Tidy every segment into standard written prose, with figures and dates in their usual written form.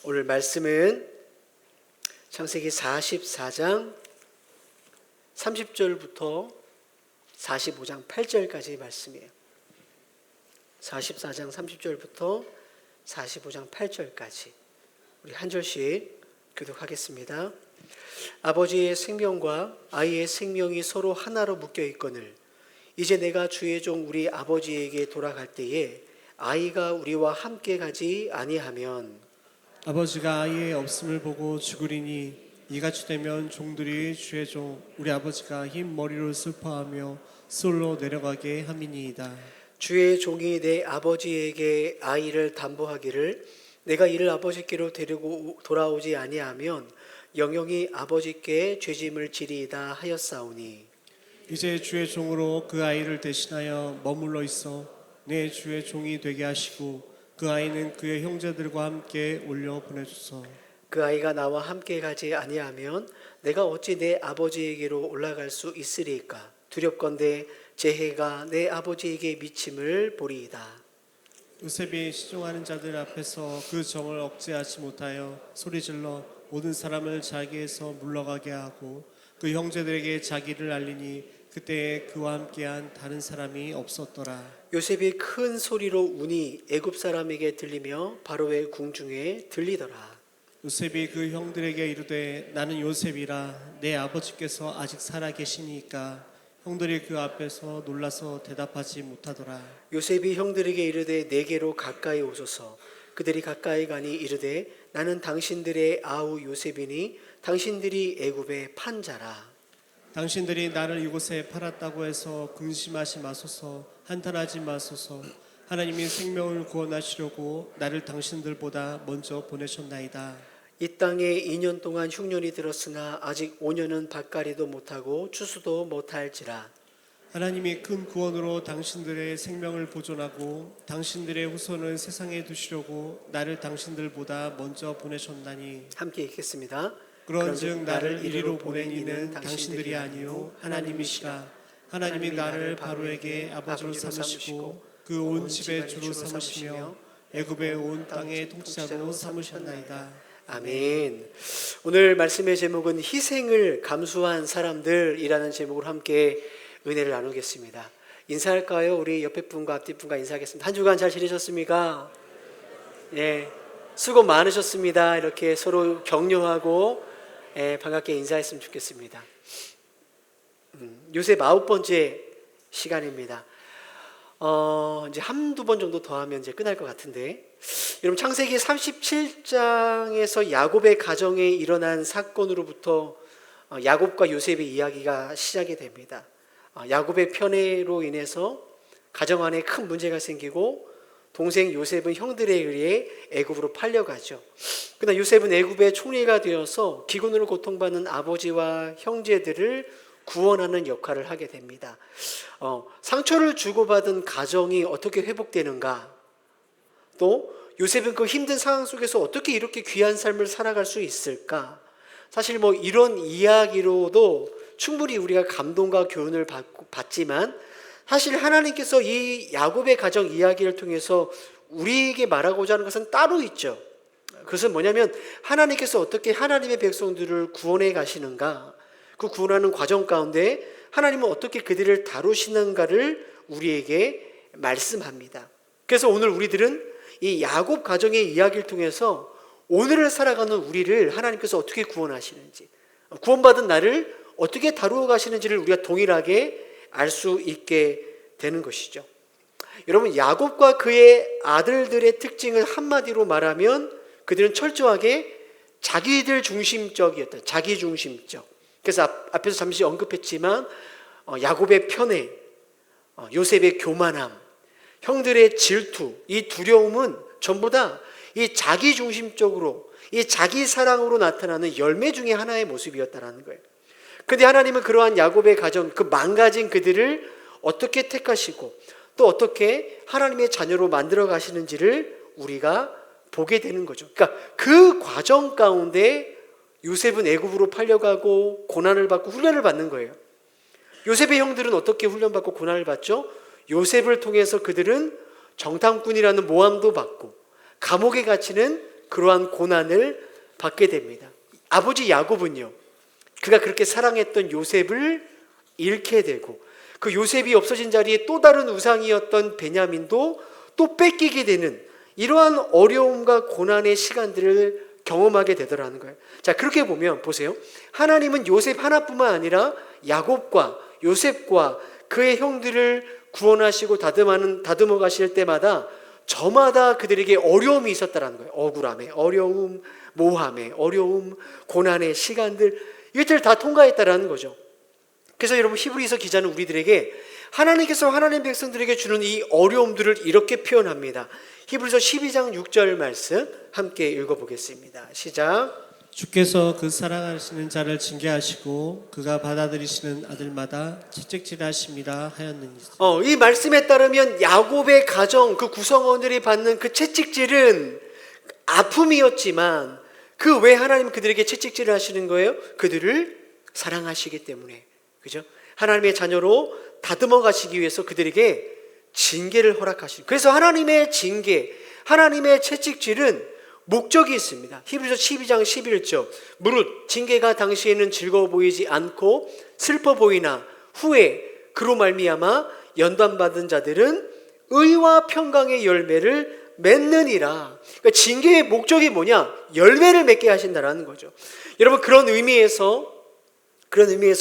오늘 말씀은 창세기 44장 30절부터 45장 8절까지의 말씀이에요. 44장 30절부터 45장 8절까지 우리 한 절씩 교독하겠습니다. 아버지의 생명과 아이의 생명이 서로 하나로 묶여 있거늘 이제 내가 주의 종 우리 아버지에게 돌아갈 때에 아이가 우리와 함께 가지 아니하면 아버지가 아이의 없음을 보고 죽으리니 이같이 되면 종들이 주의 종 우리 아버지가 흰 머리로 슬퍼하며 수월로 내려가게 함이니이다. 주의 종이 내 아버지에게 아이를 담보하기를 내가 이를 아버지께로 데리고 돌아오지 아니하면 영영이 아버지께 죄짐을 지리이다 하였사오니 이제 주의 종으로 그 아이를 대신하여 머물러 있어 내 주의 종이 되게 하시고 그 아이는 그의 형제들과 함께 올려 보내주소. 그 아이가 나와 함께 가지 아니하면 내가 어찌 내 아버지에게로 올라갈 수 있으리까? 두렵건대 제 해가 내 아버지에게 미침을 보리이다. 요셉이 시종하는 자들 앞에서 그 정을 억제하지 못하여 소리질러 모든 사람을 자기에서 물러가게 하고 그 형제들에게 자기를 알리니 그때에 그와 함께한 다른 사람이 없었더라. 요셉이 큰 소리로 우니 애굽 사람에게 들리며 바로의 궁중에 들리더라. 요셉이 그 형들에게 이르되 나는 요셉이라 내 아버지께서 아직 살아 계시니까 형들이 그 앞에서 놀라서 대답하지 못하더라. 요셉이 형들에게 이르되 내게로 가까이 오소서. 그들이 가까이 가니 이르되 나는 당신들의 아우 요셉이니 당신들이 애굽의 판자라. 당신들이 나를 이곳에 팔았다고 해서 근심하지 마소서. 한탄하지 마소서. 하나님이 생명을 구원하시려고 나를 당신들보다 먼저 보내셨나이다. 이 땅에 2년 동안 흉년이 들었으나 아직 5년은 밭갈이도 못하고 추수도 못할지라. 하나님이 큰 구원으로 당신들의 생명을 보존하고 당신들의 후손을 세상에 두시려고 나를 당신들보다 먼저 보내셨나니. 함께 읽겠습니다. 그런즉 나를 이리로 보낸 이는 당신들이 아니요 하나님이시라. 하나님이 나를 바로에게 아버지로 삼으시고 그 온 집의 주로 삼으시며 애굽의 온 땅의 통치자로 삼으셨나이다. 아멘. 오늘 말씀의 제목은 희생을 감수한 사람들이라는 제목으로 함께 은혜를 나누겠습니다. 인사할까요? 우리 옆에 분과 앞뒤 분과 인사하겠습니다. 한 주간 잘 지내셨습니까? 예, 수고 많으셨습니다. 이렇게 서로 격려하고 반갑게 인사했으면 좋겠습니다. 요새 9번째 시간입니다. 이제 한두 번 정도 더 하면 이제 끝날 것 같은데, 여러분 창세기 37장에서 야곱의 가정에 일어난 사건으로부터 야곱과 요셉의 이야기가 시작이 됩니다. 야곱의 편애로 인해서 가정 안에 큰 문제가 생기고 동생 요셉은 형들에 의해 애굽으로 팔려가죠. 그러나 요셉은 애굽의 총리가 되어서 기근으로 고통받는 아버지와 형제들을 구원하는 역할을 하게 됩니다. 상처를 주고받은 가정이 어떻게 회복되는가, 또 요셉은 그 힘든 상황 속에서 어떻게 이렇게 귀한 삶을 살아갈 수 있을까, 사실 이런 이야기로도 충분히 우리가 감동과 교훈을 받지만 사실 하나님께서 이 야곱의 가정 이야기를 통해서 우리에게 말하고자 하는 것은 따로 있죠. 그것은 뭐냐면 하나님께서 어떻게 하나님의 백성들을 구원해 가시는가, 그 구원하는 과정 가운데 하나님은 어떻게 그들을 다루시는가를 우리에게 말씀합니다. 그래서 오늘 우리들은 이 야곱 가정의 이야기를 통해서 오늘을 살아가는 우리를 하나님께서 어떻게 구원하시는지, 구원받은 나를 어떻게 다루어 가시는지를 우리가 동일하게 알 수 있게 되는 것이죠. 여러분, 야곱과 그의 아들들의 특징을 한마디로 말하면 그들은 철저하게 자기들 중심적이었다. 자기 중심적. 그래서 앞에서 잠시 언급했지만 야곱의 편애, 요셉의 교만함, 형들의 질투, 이 두려움은 전부 다 이 자기 중심적으로, 이 자기 사랑으로 나타나는 열매 중에 하나의 모습이었다는 거예요. 그런데 하나님은 그러한 야곱의 가정, 그 망가진 그들을 어떻게 택하시고 또 어떻게 하나님의 자녀로 만들어 가시는지를 우리가 보게 되는 거죠. 그러니까 그 과정 가운데 요셉은 애굽으로 팔려가고 고난을 받고 훈련을 받는 거예요. 요셉의 형들은 어떻게 훈련받고 고난을 받죠? 요셉을 통해서 그들은 정탐꾼이라는 모함도 받고 감옥에 갇히는 그러한 고난을 받게 됩니다. 아버지 야곱은요, 그가 그렇게 사랑했던 요셉을 잃게 되고 그 요셉이 없어진 자리에 또 다른 우상이었던 베냐민도 또 뺏기게 되는 이러한 어려움과 고난의 시간들을 경험하게 되더라는 거예요. 자, 그렇게 보면 보세요. 하나님은 요셉 하나뿐만 아니라 야곱과 요셉과 그의 형들을 구원하시고 다듬어 가실 때마다 저마다 그들에게 어려움이 있었다라는 거예요. 억울함에 어려움, 모함에 어려움, 고난의 시간들, 이것들을 다 통과했다라는 거죠. 그래서 여러분, 히브리서 기자는 우리들에게 하나님께서 하나님 백성들에게 주는 이 어려움들을 이렇게 표현합니다. 히브리서 12장 6절 말씀 함께 읽어보겠습니다. 시작. 주께서 그 사랑하시는 자를 징계하시고 그가 받아들이시는 아들마다 채찍질하십니다 하였느니라. 이 말씀에 따르면 야곱의 가정, 그 구성원들이 받는 그 채찍질은 아픔이었지만 그 왜 하나님 그들에게 채찍질을 하시는 거예요? 그들을 사랑하시기 때문에. 그죠? 하나님의 자녀로 다듬어 가시기 위해서 그들에게 징계를 허락하시는. 그래서 하나님의 징계, 하나님의 채찍질은 목적이 있습니다. 히브리서 12장 11절. 무릇 징계가 당시에는 즐거워 보이지 않고 슬퍼 보이나 후에 그로 말미암아 연단받은 자들은 의와 평강의 열매를 맺느니라. 그러니까 징계의 목적이 뭐냐? 열매를 맺게 하신다라는 거죠. 여러분, 그런 의미에서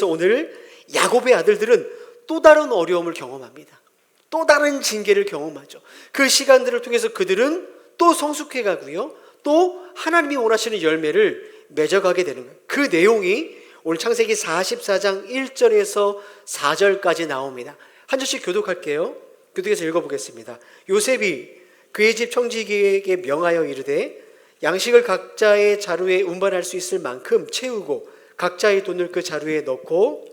오늘 야곱의 아들들은 또 다른 어려움을 경험합니다. 또 다른 징계를 경험하죠. 그 시간들을 통해서 그들은 또 성숙해 가고요, 또 하나님이 원하시는 열매를 맺어가게 되는 거예요. 그 내용이 오늘 창세기 44장 1절에서 4절까지 나옵니다. 한 절씩 교독할게요. 교독해서 읽어보겠습니다. 요셉이 그의 집 청지기에게 명하여 이르되 양식을 각자의 자루에 운반할 수 있을 만큼 채우고 각자의 돈을 그 자루에 넣고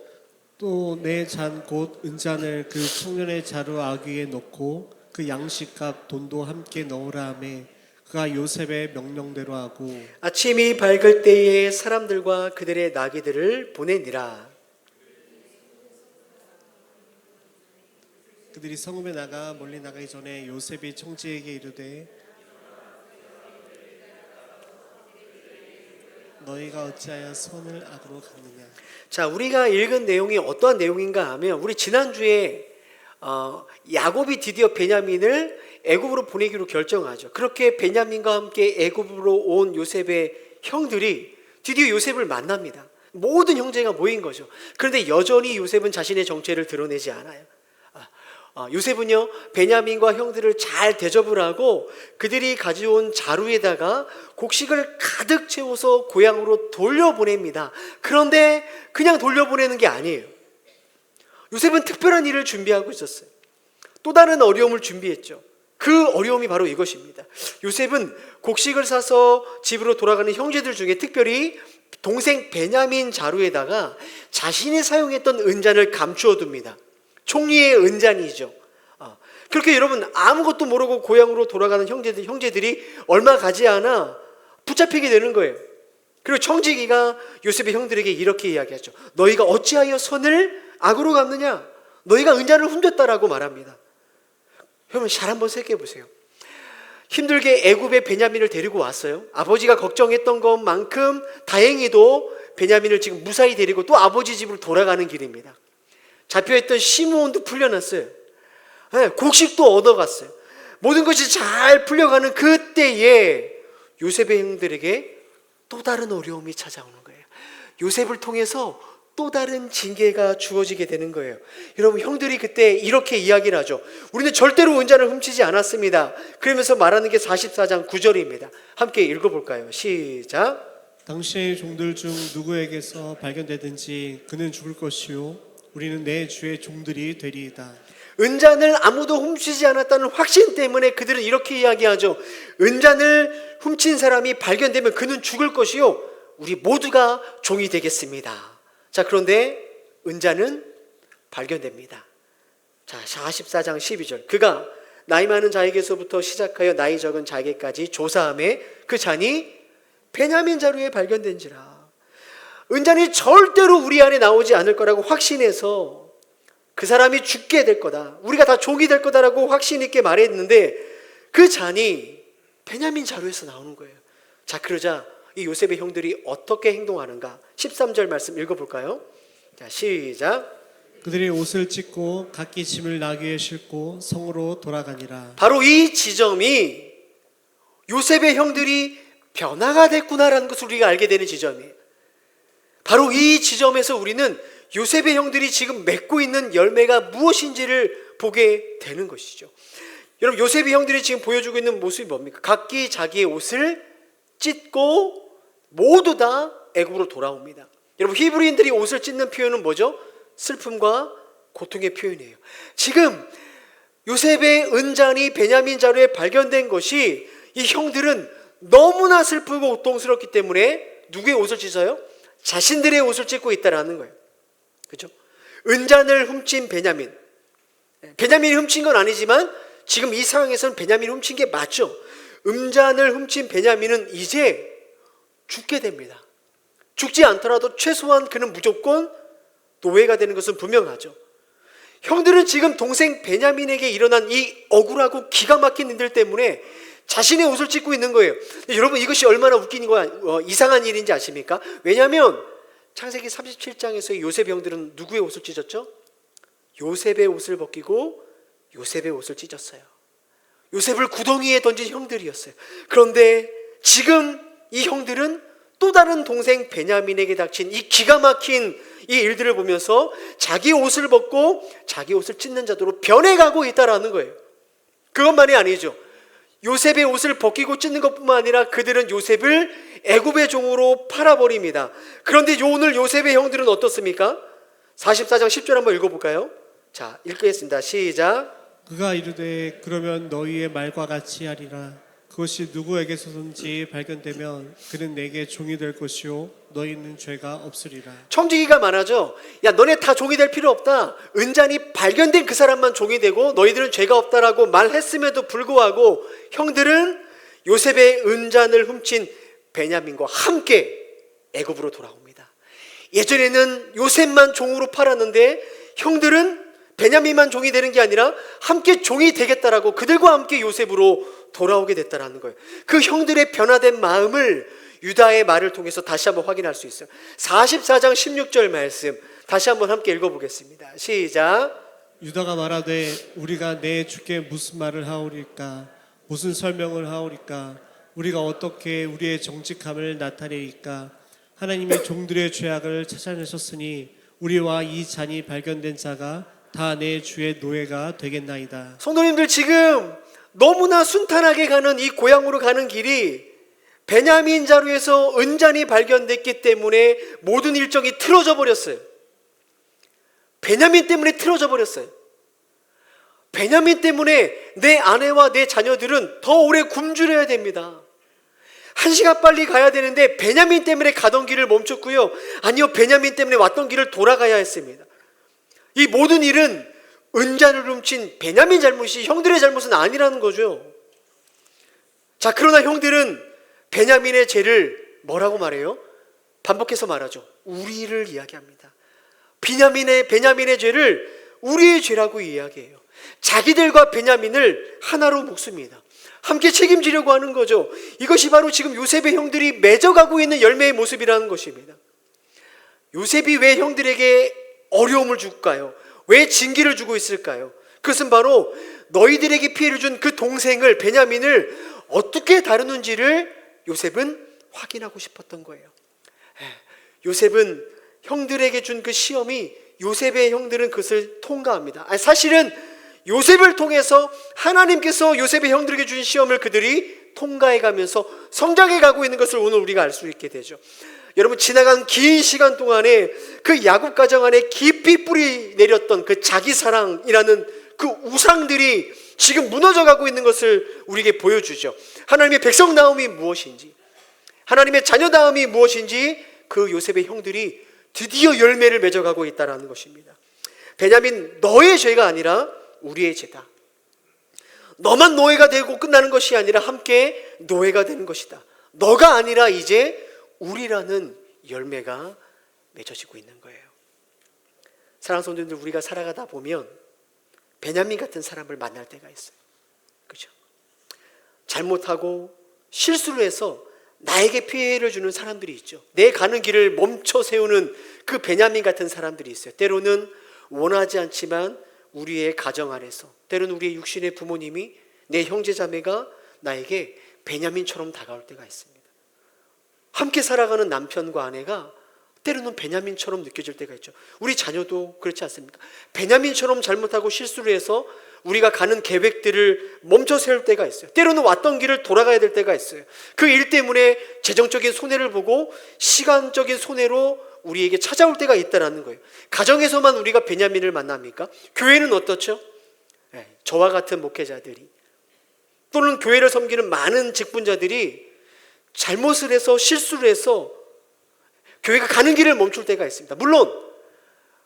또 내 잔 곧 은잔을 그 청년의 자루 아귀에 넣고 그 양식값 돈도 함께 넣으라 하매 그가 요셉의 명령대로 하고 아침이 밝을 때에 사람들과 그들의 나귀들을 보내니라. 그들이 성읍에 나가 멀리 나가기 전에 요셉이 청지에게 이르되 너희가 어찌하여 선을 악으로 갚느냐. 자, 우리가 읽은 내용이 어떠한 내용인가 하면 우리 지난주에 야곱이 드디어 베냐민을 애굽으로 보내기로 결정하죠. 그렇게 베냐민과 함께 애굽으로 온 요셉의 형들이 드디어 요셉을 만납니다. 모든 형제가 모인 거죠. 그런데 여전히 요셉은 자신의 정체를 드러내지 않아요. 요셉은요, 베냐민과 형들을 잘 대접을 하고 그들이 가져온 자루에다가 곡식을 가득 채워서 고향으로 돌려보냅니다. 그런데 그냥 돌려보내는 게 아니에요. 요셉은 특별한 일을 준비하고 있었어요. 또 다른 어려움을 준비했죠. 그 어려움이 바로 이것입니다. 요셉은 곡식을 사서 집으로 돌아가는 형제들 중에 특별히 동생 베냐민 자루에다가 자신이 사용했던 은잔을 감추어 둡니다. 총리의 은잔이죠. 그렇게 여러분, 아무것도 모르고 고향으로 돌아가는 형제들이 얼마 가지 않아 붙잡히게 되는 거예요. 그리고 청지기가 요셉의 형들에게 이렇게 이야기하죠. 너희가 어찌하여 선을 악으로 갚느냐? 너희가 은잔을 훔쳤다라고 말합니다. 여러분, 잘 한번 생각해 보세요. 힘들게 애굽에 베냐민을 데리고 왔어요. 아버지가 걱정했던 것만큼 다행히도 베냐민을 지금 무사히 데리고 또 아버지 집으로 돌아가는 길입니다. 잡혀있던 시므온도 풀려났어요. 네, 곡식도 얻어갔어요. 모든 것이 잘 풀려가는 그때에 요셉의 형들에게 또 다른 어려움이 찾아오는 거예요. 요셉을 통해서 또 다른 징계가 주어지게 되는 거예요. 여러분, 형들이 그때 이렇게 이야기를 하죠. 우리는 절대로 은잔을 훔치지 않았습니다. 그러면서 말하는 게 44장 9절입니다. 함께 읽어볼까요? 시작. 당신의 종들 중 누구에게서 발견되든지 그는 죽을 것이요 우리는 내 주의 종들이 되리이다. 은잔을 아무도 훔치지 않았다는 확신 때문에 그들은 이렇게 이야기하죠. 은잔을 훔친 사람이 발견되면 그는 죽을 것이요 우리 모두가 종이 되겠습니다. 자, 그런데 은잔은 발견됩니다. 자, 44장 12절. 그가 나이 많은 자에게서부터 시작하여 나이 적은 자에게까지 조사함에 그 잔이 베냐민 자루에 발견된지라. 은잔이 절대로 우리 안에 나오지 않을 거라고 확신해서 그 사람이 죽게 될 거다, 우리가 다 종이 될 거다라고 확신 있게 말했는데 그 잔이 베냐민 자루에서 나오는 거예요. 자, 그러자 이 요셉의 형들이 어떻게 행동하는가? 13절 말씀 읽어볼까요? 자, 시작. 그들이 옷을 찢고 각기 짐을 나귀에 싣고 성으로 돌아가니라. 바로 이 지점이 요셉의 형들이 변화가 됐구나라는 것을 우리가 알게 되는 지점이에요. 바로 이 지점에서 우리는 요셉의 형들이 지금 맺고 있는 열매가 무엇인지를 보게 되는 것이죠. 여러분, 요셉의 형들이 지금 보여주고 있는 모습이 뭡니까? 각기 자기의 옷을 찢고 모두 다 애굽으로 돌아옵니다. 여러분, 히브리인들이 옷을 찢는 표현은 뭐죠? 슬픔과 고통의 표현이에요. 지금 요셉의 은잔이 베냐민 자루에 발견된 것이 이 형들은 너무나 슬프고 고통스럽기 때문에 누구의 옷을 찢어요? 자신들의 옷을 찢고 있다라는 거예요. 그렇죠? 은잔을 훔친 베냐민. 베냐민이 훔친 건 아니지만 지금 이 상황에서는 베냐민이 훔친 게 맞죠. 은잔을 훔친 베냐민은 이제 죽게 됩니다. 죽지 않더라도 최소한 그는 무조건 노예가 되는 것은 분명하죠. 형들은 지금 동생 베냐민에게 일어난 이 억울하고 기가 막힌 일들 때문에 자신의 옷을 찢고 있는 거예요. 여러분, 이것이 얼마나 웃긴 거야, 이상한 일인지 아십니까? 왜냐하면 창세기 37장에서의 요셉의 형들은 누구의 옷을 찢었죠? 요셉의 옷을 벗기고 요셉의 옷을 찢었어요. 요셉을 구덩이에 던진 형들이었어요. 그런데 지금 이 형들은 또 다른 동생 베냐민에게 닥친 이 기가 막힌 이 일들을 보면서 자기 옷을 벗고 자기 옷을 찢는 자도로 변해가고 있다라는 거예요. 그것만이 아니죠. 요셉의 옷을 벗기고 찢는 것뿐만 아니라 그들은 요셉을 애굽의 종으로 팔아버립니다. 그런데 오늘 요셉의 형들은 어떻습니까? 44장 10절 한번 읽어볼까요? 자, 읽겠습니다. 시작. 그가 이르되 그러면 너희의 말과 같이 하리라. 그것이 누구에게서든지 발견되면 그는 내게 종이 될 것이요 너희는 죄가 없으리라. 청지기가 말하죠. 야, 너네 다 종이 될 필요 없다. 은잔이 발견된 그 사람만 종이 되고 너희들은 죄가 없다라고 말했음에도 불구하고 형들은 요셉의 은잔을 훔친 베냐민과 함께 애굽으로 돌아옵니다. 예전에는 요셉만 종으로 팔았는데 형들은 베냐민만 종이 되는 게 아니라 함께 종이 되겠다라고 그들과 함께 요셉으로 돌아오게 됐다라는 거예요. 그 형들의 변화된 마음을 유다의 말을 통해서 다시 한번 확인할 수 있어요. 44장 16절 말씀 다시 한번 함께 읽어보겠습니다. 시작. 유다가 말하되 우리가 내 주께 무슨 말을 하오리까? 무슨 설명을 하오리까? 우리가 어떻게 우리의 정직함을 나타내리까? 하나님이 종들의 죄악을 찾아내셨으니 우리와 이 잔이 발견된 자가 다 내 주의 노예가 되겠나이다. 성도님들, 지금 너무나 순탄하게 가는 이 고향으로 가는 길이 베냐민 자루에서 은잔이 발견됐기 때문에 모든 일정이 틀어져 버렸어요. 베냐민 때문에 틀어져 버렸어요. 베냐민 때문에 내 아내와 내 자녀들은 더 오래 굶주려야 됩니다. 1시간 빨리 가야 되는데 베냐민 때문에 가던 길을 멈췄고요. 아니요, 베냐민 때문에 왔던 길을 돌아가야 했습니다. 이 모든 일은 은잔을 훔친 베냐민 잘못이 형들의 잘못은 아니라는 거죠. 자, 그러나 형들은 베냐민의 죄를 뭐라고 말해요? 반복해서 말하죠. 우리를 이야기합니다. 베냐민의 죄를 우리의 죄라고 이야기해요. 자기들과 베냐민을 하나로 묶습니다. 함께 책임지려고 하는 거죠. 이것이 바로 지금 요셉의 형들이 맺어가고 있는 열매의 모습이라는 것입니다. 요셉이 왜 형들에게 어려움을 줄까요? 왜 징계를 주고 있을까요? 그것은 바로 너희들에게 피해를 준 그 동생을, 베냐민을 어떻게 다루는지를 요셉은 확인하고 싶었던 거예요. 요셉은 형들에게 준 그 시험이 요셉의 형들은 그것을 통과합니다. 사실은 요셉을 통해서 하나님께서 요셉의 형들에게 주신 시험을 그들이 통과해 가면서 성장해 가고 있는 것을 오늘 우리가 알 수 있게 되죠. 여러분, 지나간 긴 시간 동안에 그 야곱 가정 안에 깊이 뿌리 내렸던 그 자기 사랑이라는 그 우상들이 지금 무너져 가고 있는 것을 우리에게 보여주죠. 하나님의 백성다움이 무엇인지, 하나님의 자녀다움이 무엇인지 그 요셉의 형들이 드디어 열매를 맺어가고 있다는 것입니다. 베냐민, 너의 죄가 아니라 우리의 죄다. 너만 노예가 되고 끝나는 것이 아니라 함께 노예가 되는 것이다. 너가 아니라 이제 우리라는 열매가 맺어지고 있는 거예요. 사랑하는 성도님들, 우리가 살아가다 보면 베냐민 같은 사람을 만날 때가 있어요. 그렇죠? 잘못하고 실수를 해서 나에게 피해를 주는 사람들이 있죠. 내 가는 길을 멈춰 세우는 그 베냐민 같은 사람들이 있어요. 때로는 원하지 않지만 우리의 가정 안에서, 때로는 우리의 육신의 부모님이, 내 형제 자매가 나에게 베냐민처럼 다가올 때가 있습니다. 함께 살아가는 남편과 아내가 때로는 베냐민처럼 느껴질 때가 있죠. 우리 자녀도 그렇지 않습니까? 베냐민처럼 잘못하고 실수를 해서 우리가 가는 계획들을 멈춰 세울 때가 있어요. 때로는 왔던 길을 돌아가야 될 때가 있어요. 그 일 때문에 재정적인 손해를 보고 시간적인 손해로 우리에게 찾아올 때가 있다는 거예요. 가정에서만 우리가 베냐민을 만납니까? 교회는 어떻죠? 저와 같은 목회자들이, 또는 교회를 섬기는 많은 직분자들이 잘못을 해서, 실수를 해서 교회가 가는 길을 멈출 때가 있습니다. 물론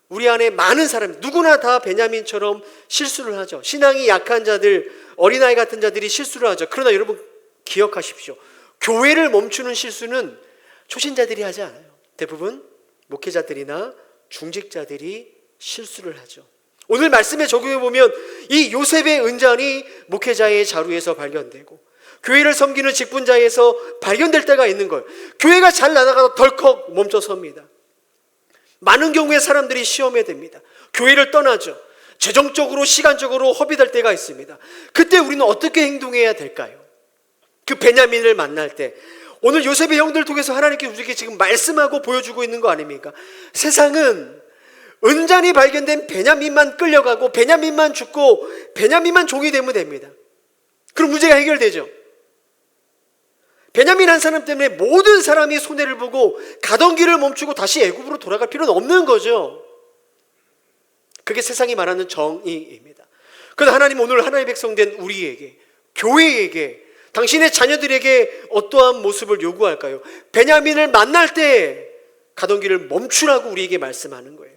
우리 안에 많은 사람, 누구나 다 베냐민처럼 실수를 하죠. 신앙이 약한 자들, 어린아이 같은 자들이 실수를 하죠. 그러나 여러분 기억하십시오. 교회를 멈추는 실수는 초신자들이 하지 않아요. 대부분 목회자들이나 중직자들이 실수를 하죠. 오늘 말씀에 적용해 보면 이 요셉의 은잔이 목회자의 자루에서 발견되고 교회를 섬기는 직분자에서 발견될 때가 있는 거예요. 교회가 잘 나가다가 덜컥 멈춰섭니다. 많은 경우에 사람들이 시험에 듭니다. 교회를 떠나죠. 재정적으로, 시간적으로 허비될 때가 있습니다. 그때 우리는 어떻게 행동해야 될까요? 그 베냐민을 만날 때, 오늘 요셉의 형들 통해서 하나님께서 우리에게 지금 말씀하고 보여주고 있는 거 아닙니까? 세상은 은잔이 발견된 베냐민만 끌려가고 베냐민만 죽고 베냐민만 종이 되면 됩니다. 그럼 문제가 해결되죠. 베냐민 한 사람 때문에 모든 사람이 손해를 보고 가던 길을 멈추고 다시 애굽으로 돌아갈 필요는 없는 거죠. 그게 세상이 말하는 정의입니다. 그런데 하나님 오늘 하나님의 백성된 우리에게, 교회에게, 당신의 자녀들에게 어떠한 모습을 요구할까요? 베냐민을 만날 때 가던 길을 멈추라고 우리에게 말씀하는 거예요.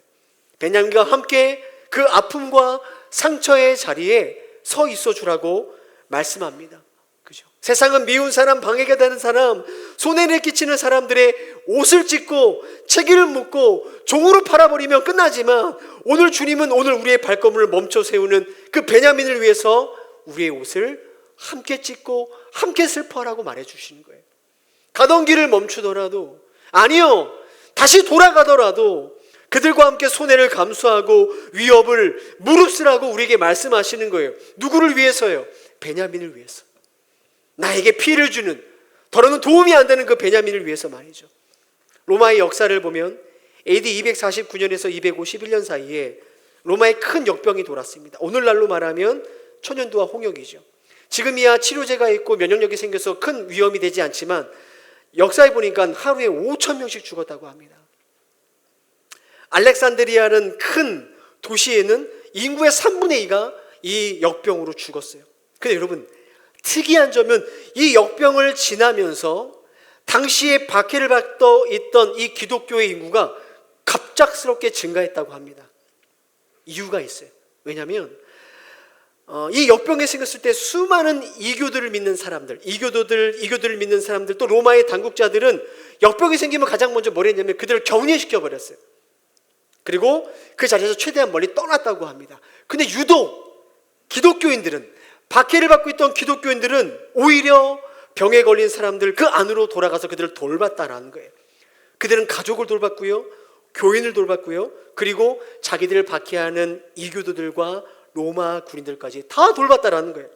베냐민과 함께 그 아픔과 상처의 자리에 서 있어 주라고 말씀합니다. 그죠? 세상은 미운 사람, 방해가 되는 사람, 손해를 끼치는 사람들의 옷을 찢고 책임을 묻고 종으로 팔아버리면 끝나지만, 오늘 주님은 오늘 우리의 발걸음을 멈춰 세우는 그 베냐민을 위해서 우리의 옷을 함께 찢고 함께 슬퍼하라고 말해주시는 거예요. 가던 길을 멈추더라도, 아니요, 다시 돌아가더라도 그들과 함께 손해를 감수하고 위협을 무릅쓰라고 우리에게 말씀하시는 거예요. 누구를 위해서요? 베냐민을 위해서. 나에게 피해를 주는, 더러는 도움이 안 되는 그 베냐민을 위해서 말이죠. 로마의 역사를 보면 AD 249년에서 251년 사이에 로마에 큰 역병이 돌았습니다. 오늘날로 말하면 천연두와 홍역이죠. 지금이야 치료제가 있고 면역력이 생겨서 큰 위험이 되지 않지만 역사에 보니까 하루에 5,000명씩 죽었다고 합니다. 알렉산드리아는 큰 도시에는 인구의 3분의 2가 이 역병으로 죽었어요. 근데 여러분, 특이한 점은 이 역병을 지나면서 당시에 박해를 받고 있던 이 기독교의 인구가 갑작스럽게 증가했다고 합니다. 이유가 있어요. 왜냐하면 이 역병이 생겼을 때 수많은 이교들을 믿는 사람들, 이교도들을 믿는 사람들, 또 로마의 당국자들은 역병이 생기면 가장 먼저 뭘 했냐면 그들을 격리시켜 버렸어요. 그리고 그 자리에서 최대한 멀리 떠났다고 합니다. 근데 유독 기독교인들은, 박해를 받고 있던 기독교인들은 오히려 병에 걸린 사람들 그 안으로 돌아가서 그들을 돌봤다라는 거예요. 그들은 가족을 돌봤고요, 교인을 돌봤고요, 그리고 자기들을 박해하는 이교도들과 로마 군인들까지 다 돌봤다라는 거예요.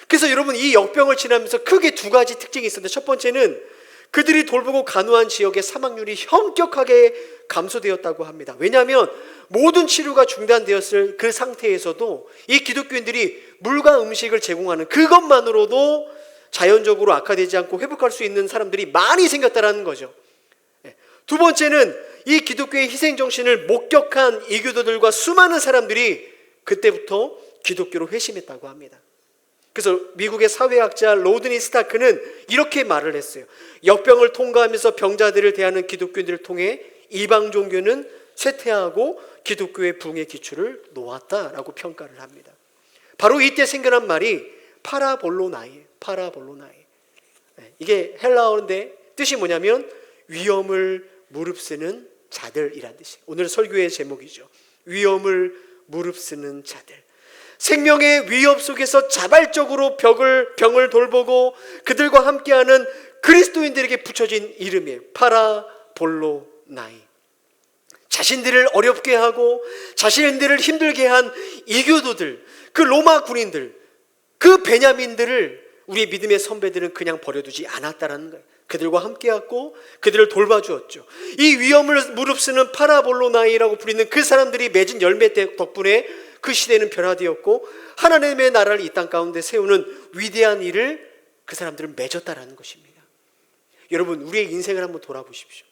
그래서 여러분, 이 역병을 지나면서 크게 두 가지 특징이 있었는데, 첫 번째는 그들이 돌보고 간호한 지역의 사망률이 현격하게 감소되었다고 합니다. 왜냐하면 모든 치료가 중단되었을 그 상태에서도 이 기독교인들이 물과 음식을 제공하는 그것만으로도 자연적으로 악화되지 않고 회복할 수 있는 사람들이 많이 생겼다는 거죠. 두 번째는 이 기독교의 희생정신을 목격한 이교도들과 수많은 사람들이 그때부터 기독교로 회심했다고 합니다. 그래서 미국의 사회학자 로드니 스타크는 이렇게 말을 했어요. 역병을 통과하면서 병자들을 대하는 기독교인들을 통해 이방 종교는 쇠퇴하고 기독교의 부흥의 기초를 놓았다라고 평가를 합니다. 바로 이때 생겨난 말이 파라볼로나이에요. 파라볼로나이. 이게 헬라어인데 뜻이 뭐냐면 위험을 무릅쓰는 자들이란 뜻이에요. 오늘 설교의 제목이죠. 위험을 무릅쓰는 자들. 생명의 위협 속에서 자발적으로 병을 돌보고 그들과 함께하는 그리스도인들에게 붙여진 이름이에요. 파라볼로나이. 자신들을 어렵게 하고 자신들을 힘들게 한 이교도들, 그 로마 군인들, 그 베냐민들을 우리의 믿음의 선배들은 그냥 버려두지 않았다라는 거예요. 그들과 함께했고 그들을 돌봐주었죠. 이 위험을 무릅쓰는 파라볼로나이라고 부르는 그 사람들이 맺은 열매 덕분에 그 시대는 변화되었고 하나님의 나라를 이 땅 가운데 세우는 위대한 일을 그 사람들은 맺었다라는 것입니다. 여러분, 우리의 인생을 한번 돌아보십시오.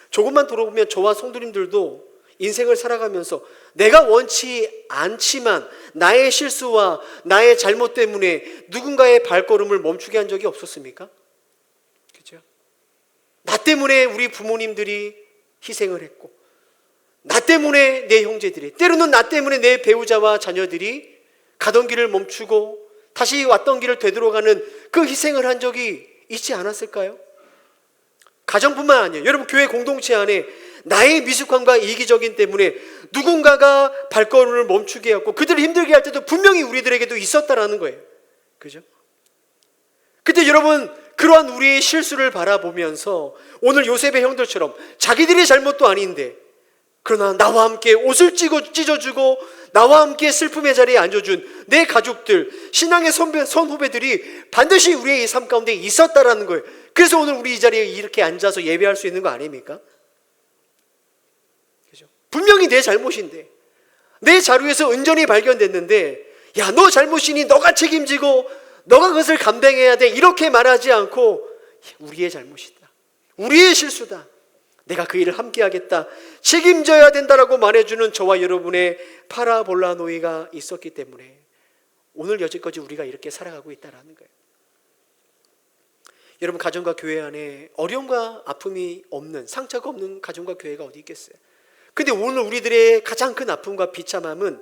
조금만 돌아보면 저와 성도님들도 인생을 살아가면서 내가 원치 않지만 나의 실수와 나의 잘못 때문에 누군가의 발걸음을 멈추게 한 적이 없었습니까? 그렇죠? 나 때문에 우리 부모님들이 희생을 했고, 나 때문에 내 형제들이, 때로는 나 때문에 내 배우자와 자녀들이 가던 길을 멈추고 다시 왔던 길을 되돌아가는 그 희생을 한 적이 있지 않았을까요? 가정뿐만 아니에요. 여러분, 교회 공동체 안에 나의 미숙함과 이기적인 때문에 누군가가 발걸음을 멈추게 했고 그들을 힘들게 할 때도 분명히 우리들에게도 있었다라는 거예요. 그죠? 그때 여러분, 그러한 우리의 실수를 바라보면서 오늘 요셉의 형들처럼 자기들의 잘못도 아닌데 그러나 나와 함께 옷을 찢어주고 나와 함께 슬픔의 자리에 앉아준 내 가족들, 신앙의 선후배들이 반드시 우리의 이 삶 가운데 있었다라는 거예요. 그래서 오늘 우리 이 자리에 이렇게 앉아서 예배할 수 있는 거 아닙니까? 그죠? 분명히 내 잘못인데, 내 자료에서 은전이 발견됐는데, 야, 너 잘못이니 너가 책임지고 너가 그것을 감당해야 돼, 이렇게 말하지 않고 우리의 잘못이다, 우리의 실수다, 내가 그 일을 함께 하겠다, 책임져야 된다라고 말해주는 저와 여러분의 파라볼라노이가 있었기 때문에 오늘 여지까지 우리가 이렇게 살아가고 있다는 거예요. 여러분, 가정과 교회 안에 어려움과 아픔이 없는, 상처가 없는 가정과 교회가 어디 있겠어요? 근데 오늘 우리들의 가장 큰 아픔과 비참함은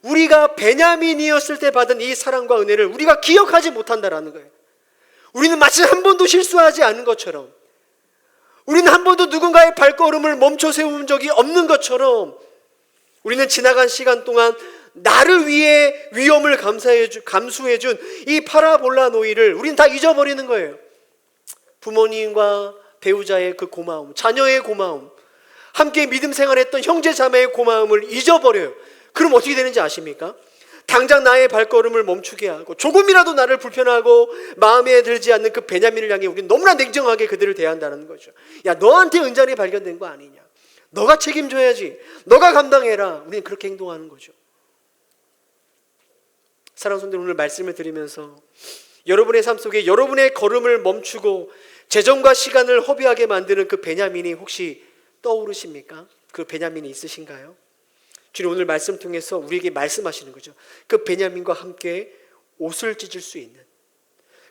우리가 베냐민이었을 때 받은 이 사랑과 은혜를 우리가 기억하지 못한다라는 거예요. 우리는 마치 한 번도 실수하지 않은 것처럼, 우리는 한 번도 누군가의 발걸음을 멈춰 세운 적이 없는 것처럼, 우리는 지나간 시간 동안 나를 위해 위험을 감수해준 이 파라볼라노이를 우리는 다 잊어버리는 거예요. 부모님과 배우자의 그 고마움, 자녀의 고마움, 함께 믿음 생활했던 형제 자매의 고마움을 잊어버려요. 그럼 어떻게 되는지 아십니까? 당장 나의 발걸음을 멈추게 하고 조금이라도 나를 불편하고 마음에 들지 않는 그 베냐민을 향해 우리는 너무나 냉정하게 그들을 대한다는 거죠. 야, 너한테 은잔이 발견된 거 아니냐, 너가 책임져야지, 너가 감당해라. 우리는 그렇게 행동하는 거죠. 사랑하는 성도들, 오늘 말씀을 드리면서 여러분의 삶 속에 여러분의 걸음을 멈추고 재정과 시간을 허비하게 만드는 그 베냐민이 혹시 떠오르십니까? 그 베냐민이 있으신가요? 주님 오늘 말씀 통해서 우리에게 말씀하시는 거죠. 그 베냐민과 함께 옷을 찢을 수 있는,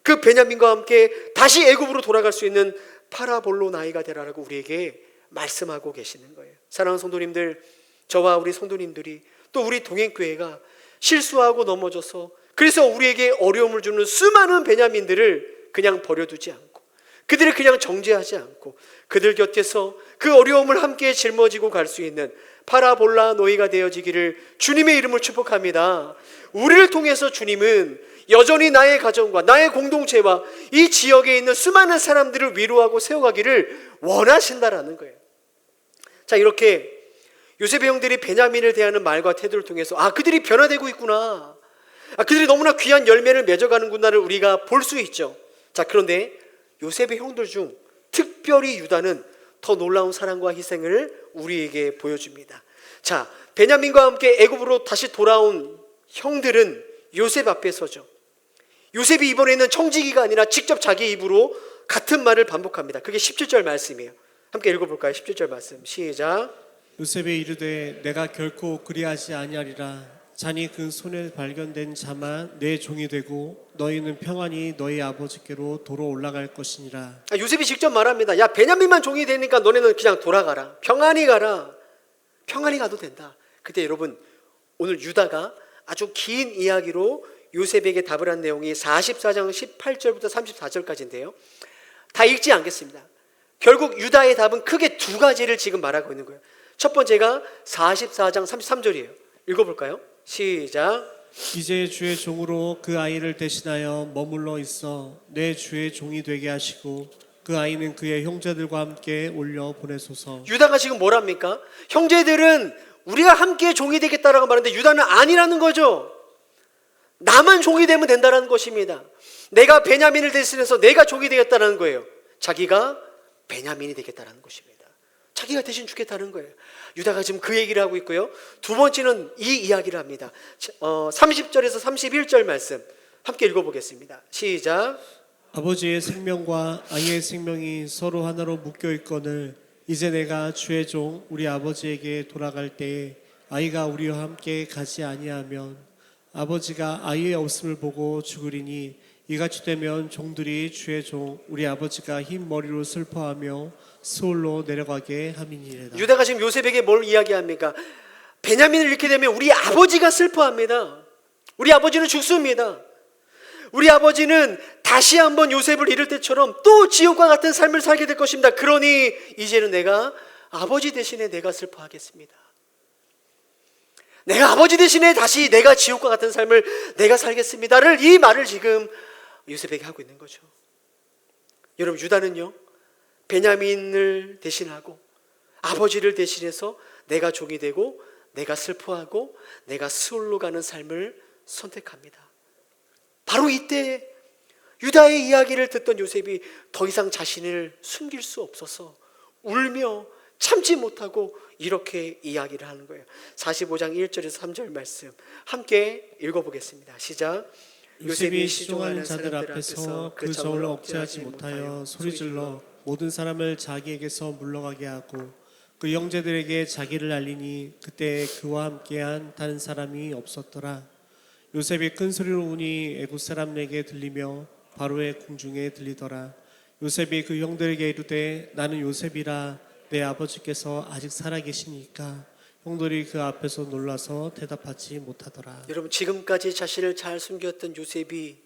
그 베냐민과 함께 다시 애굽으로 돌아갈 수 있는 파라볼로나이가 되라라고 우리에게 말씀하고 계시는 거예요. 사랑하는 성도님들, 저와 우리 성도님들이 또 우리 동행교회가 실수하고 넘어져서 그래서 우리에게 어려움을 주는 수많은 베냐민들을 그냥 버려두지 않고, 그들을 그냥 정죄하지 않고 그들 곁에서 그 어려움을 함께 짊어지고 갈 수 있는 파라볼라노이가 되어지기를 주님의 이름을 축복합니다. 우리를 통해서 주님은 여전히 나의 가정과 나의 공동체와 이 지역에 있는 수많은 사람들을 위로하고 세워가기를 원하신다라는 거예요. 자, 이렇게 요셉의 형들이 베냐민을 대하는 말과 태도를 통해서 그들이 변화되고 있구나, 그들이 너무나 귀한 열매를 맺어가는구나를 우리가 볼 수 있죠. 자, 그런데 요셉의 형들 중 특별히 유다는 더 놀라운 사랑과 희생을 우리에게 보여줍니다. 자, 베냐민과 함께 애굽으로 다시 돌아온 형들은 요셉 앞에 서죠. 요셉이 이번에는 청지기가 아니라 직접 자기 입으로 같은 말을 반복합니다. 그게 17절 말씀이에요. 함께 읽어볼까요? 17절 말씀 시작. 요셉이 이르되 내가 결코 그리하지 아니하리라. 자니 그 손에 발견된 자만 내 종이 되고 너희는 평안히 너희 아버지께로 도로 올라갈 것이니라. 요셉이 직접 말합니다. 야, 베냐민만 종이 되니까 너네는 그냥 돌아가라, 평안히 가라, 평안히 가도 된다. 그때 여러분, 오늘 유다가 아주 긴 이야기로 요셉에게 답을 한 내용이 44장 18절부터 34절까지인데요 다 읽지 않겠습니다. 결국 유다의 답은 크게 두 가지를 지금 말하고 있는 거예요. 첫 번째가 44장 33절이에요. 읽어볼까요? 시작. 이제 주의 종으로 그 아이를 대신하여 머물러 있어 내 주의 종이 되게 하시고 그 아이는 그의 형제들과 함께 올려 보내소서. 유다가 지금 뭐랍니까? 형제들은 우리가 함께 종이 되겠다라고 말하는데 유다는 아니라는 거죠. 나만 종이 되면 된다는 것입니다. 내가 베냐민을 대신해서 내가 종이 되겠다는 거예요. 자기가 베냐민이 되겠다는 것입니다. 자기가 대신 죽겠다는 거예요. 유다가 지금 그 얘기를 하고 있고요. 두 번째는 이 이야기를 합니다. 30절에서 31절 말씀 함께 읽어보겠습니다. 시작. 아버지의 생명과 아이의 생명이 서로 하나로 묶여 있거늘 이제 내가 주의 종 우리 아버지에게 돌아갈 때에 아이가 우리와 함께 가지 아니하면 아버지가 아이의 없음을 보고 죽으리니 이같이 되면 종들이 주의 종 우리 아버지가 흰 머리로 슬퍼하며 스올로 내려가게 함이니이다. 유다가 지금 요셉에게 뭘 이야기합니까? 베냐민을 잃게 되면 우리 아버지가 슬퍼합니다. 우리 아버지는 죽습니다. 우리 아버지는 다시 한번 요셉을 잃을 때처럼 또 지옥과 같은 삶을 살게 될 것입니다. 그러니 이제는 내가 아버지 대신에 내가 슬퍼하겠습니다. 내가 아버지 대신에 다시 내가 지옥과 같은 삶을 내가 살겠습니다를 이 말을 지금 요셉에게 하고 있는 거죠. 여러분, 유다는요 베냐민을 대신하고 아버지를 대신해서 내가 종이 되고 내가 슬퍼하고 내가 스올로 가는 삶을 선택합니다. 바로 이때 유다의 이야기를 듣던 요셉이 더 이상 자신을 숨길 수 없어서 울며 참지 못하고 이렇게 이야기를 하는 거예요. 45장 1절에서 3절 말씀 함께 읽어보겠습니다. 시작. 요셉이 시종하는 자들 앞에서 그 정을 억제하지 못하여 소리질러 모든 사람을 자기에게서 물러가게 하고 그 형제들에게 자기를 알리니 그때 그와 함께한 다른 사람이 없었더라. 요셉이 큰 소리로 우니 애굽 사람에게 들리며 바로의 궁중에 들리더라. 요셉이 그 형들에게 이르되 나는 요셉이라 내 아버지께서 아직 살아계시니까 형들이 그 앞에서 놀라서 대답하지 못하더라. 여러분, 지금까지 자신을 잘 숨겼던 요셉이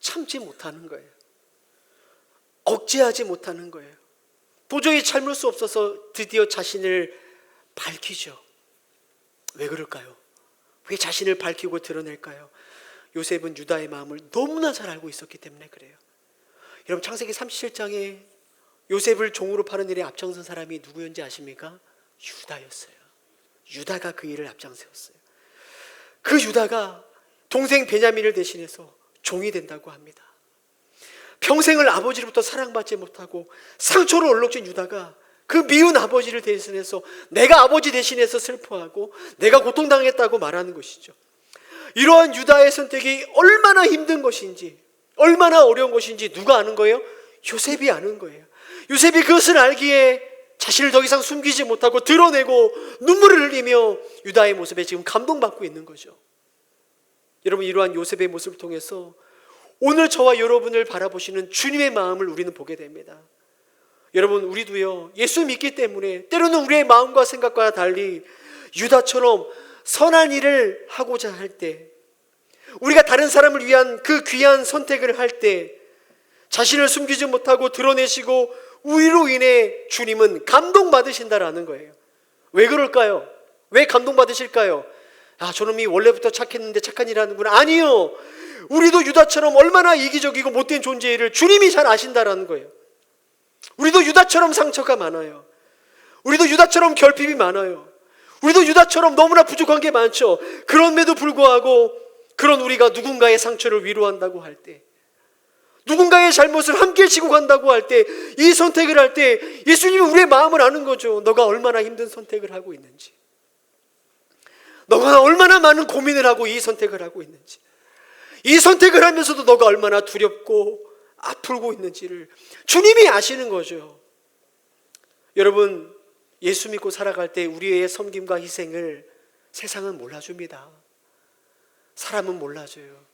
참지 못하는 거예요. 억제하지 못하는 거예요. 도저히 참을 수 없어서 드디어 자신을 밝히죠. 왜 그럴까요? 왜 자신을 밝히고 드러낼까요? 요셉은 유다의 마음을 너무나 잘 알고 있었기 때문에 그래요. 여러분, 창세기 37장에 요셉을 종으로 파는 일에 앞장선 사람이 누구였는지 아십니까? 유다였어요. 유다가 그 일을 앞장세웠어요. 그 유다가 동생 베냐민을 대신해서 종이 된다고 합니다. 평생을 아버지로부터 사랑받지 못하고 상처로 얼룩진 유다가 그 미운 아버지를 대신해서 내가 아버지 대신해서 슬퍼하고 내가 고통당했다고 말하는 것이죠. 이러한 유다의 선택이 얼마나 힘든 것인지, 얼마나 어려운 것인지 누가 아는 거예요? 요셉이 아는 거예요. 요셉이 그것을 알기에 자신을 더 이상 숨기지 못하고 드러내고 눈물을 흘리며 유다의 모습에 지금 감동받고 있는 거죠. 여러분, 이러한 요셉의 모습을 통해서 오늘 저와 여러분을 바라보시는 주님의 마음을 우리는 보게 됩니다. 여러분, 우리도요 예수 믿기 때문에 때로는 우리의 마음과 생각과 달리 유다처럼 선한 일을 하고자 할 때, 우리가 다른 사람을 위한 그 귀한 선택을 할 때 자신을 숨기지 못하고 드러내시고 우리로 인해 주님은 감동받으신다라는 거예요. 왜 그럴까요? 왜 감동받으실까요? 아, 저놈이 원래부터 착했는데 착한 일 하는구나. 아니요, 우리도 유다처럼 얼마나 이기적이고 못된 존재를 주님이 잘 아신다라는 거예요. 우리도 유다처럼 상처가 많아요. 우리도 유다처럼 결핍이 많아요. 우리도 유다처럼 너무나 부족한 게 많죠. 그럼에도 불구하고 그런 우리가 누군가의 상처를 위로한다고 할 때, 누군가의 잘못을 함께 지고 간다고 할 때, 이 선택을 할 때 예수님이 우리의 마음을 아는 거죠. 너가 얼마나 힘든 선택을 하고 있는지, 너가 얼마나 많은 고민을 하고 이 선택을 하고 있는지, 이 선택을 하면서도 너가 얼마나 두렵고 아프고 있는지를 주님이 아시는 거죠. 여러분, 예수 믿고 살아갈 때 우리의 섬김과 희생을 세상은 몰라줍니다. 사람은 몰라줘요.